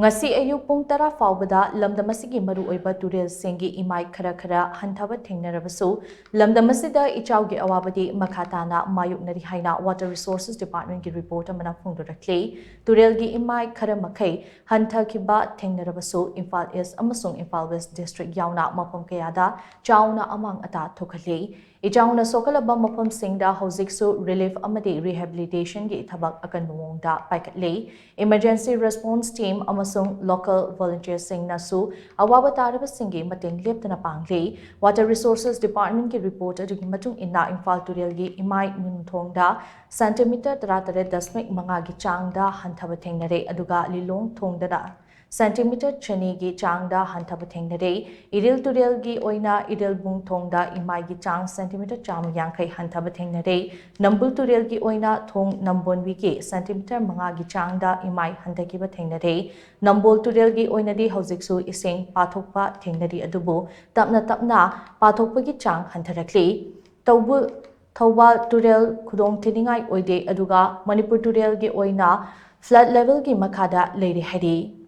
Ngasi AYUK PUNG tara PHAOBA Lamdam Asigi MARU OIBA Turel Shing Emai Khara Hanthaba Thengnarabasu Lamdam Asida Ichao Awaba Di Makha Tana Mayoknari HAINA Water Resources Department ki report amana PHONGDORAKLI Turel gi Emai Khara Makai Hanthaba Thengnarabasu Imphal East amasung Imphal West District yauna mafam kayada chauna amang ata thokali Ichauna sokalaba mafam singda hojiksu relief amadi rehabilitation gi thabak akan mungda paikatli emergency response team amasung local volunteers sing nasu awaba taraba singi mating leptana pangli water resources department ki report adugi matung inna Imphal Turel gi Emai Thongda centimeter 13.5 gi changda Hanthaba Thengnare aduga lilong thongda centimeter chani gi changda Hanthaba Thengnare iril Turel gi oina iril bung thongda Emai gi chang centimeter cham yankai Hanthaba Thengnare nambul Turel gi oina thong nambonwi gi centimeter 5 gi changda Emai hantakiba Thengnare nambol Turel gi oina di hojiksu iseng pathokpa Thengnari adubu tapna pathokpa gi chang hantarakli tawbu Thawbal Turel khudong thiningai oide aduga Manipur Turel gi oina flood level gi makhada leiri hari